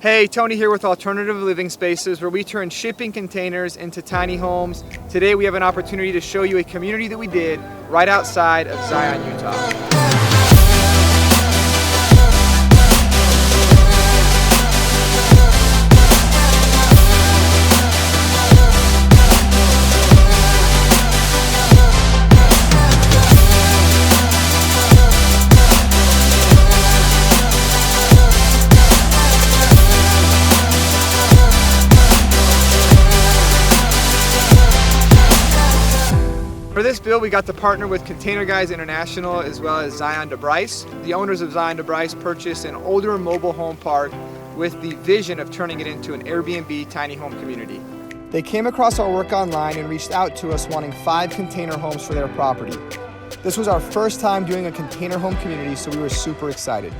Hey, Tony here with Alternative Living Spaces, where we turn shipping containers into tiny homes. Today we have an opportunity to show you a community that we did right outside of Zion, Utah. For this build, we got to partner with Container Guys International as well as Zion to Bryce. The owners of Zion to Bryce purchased an older mobile home park with the vision of turning it into an Airbnb tiny home community. They came across our work online and reached out to us wanting 5 container homes for their property. This was our first time doing a container home community, so we were super excited.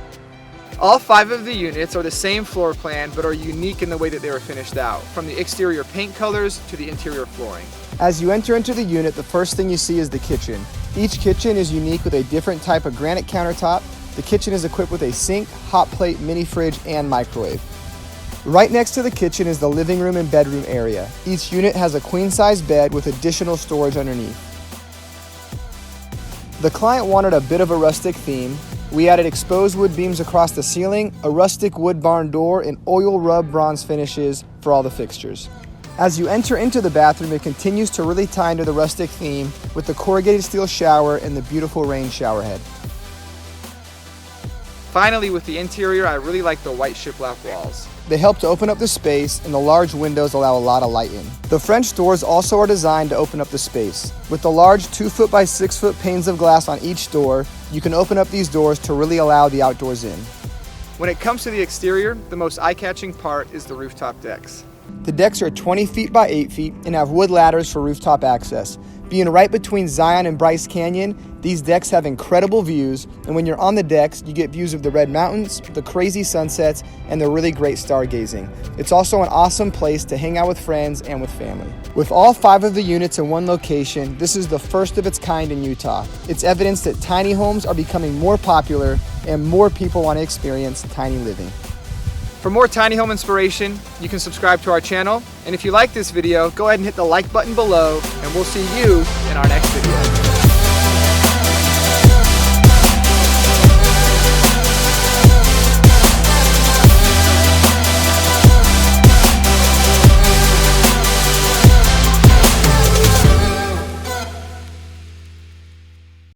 All 5 of the units are the same floor plan, but are unique in the way that they were finished out, from the exterior paint colors to the interior flooring. As you enter into the unit, the first thing you see is the kitchen. Each kitchen is unique with a different type of granite countertop. The kitchen is equipped with a sink, hot plate, mini fridge, and microwave. Right next to the kitchen is the living room and bedroom area. Each unit has a queen-size bed with additional storage underneath. The client wanted a bit of a rustic theme. We added exposed wood beams across the ceiling, a rustic wood barn door, and oil rub bronze finishes for all the fixtures. As you enter into the bathroom, it continues to really tie into the rustic theme with the corrugated steel shower and the beautiful rain shower head. Finally, with the interior, I really like the white shiplap walls. They help to open up the space, and the large windows allow a lot of light in. The French doors also are designed to open up the space. With the large 2-foot by 6-foot panes of glass on each door, you can open up these doors to really allow the outdoors in. When it comes to the exterior, the most eye-catching part is the rooftop decks. The decks are 20 feet by 8 feet and have wood ladders for rooftop access. Being right between Zion and Bryce Canyon, these decks have incredible views, and when you're on the decks, you get views of the Red Mountains, the crazy sunsets, and the really great stargazing. It's also an awesome place to hang out with friends and with family. With all 5 of the units in one location, this is the first of its kind in Utah. It's evidence that tiny homes are becoming more popular and more people want to experience tiny living. For more tiny home inspiration, you can subscribe to our channel. And if you like this video, go ahead and hit the like button below, and we'll see you in our next video.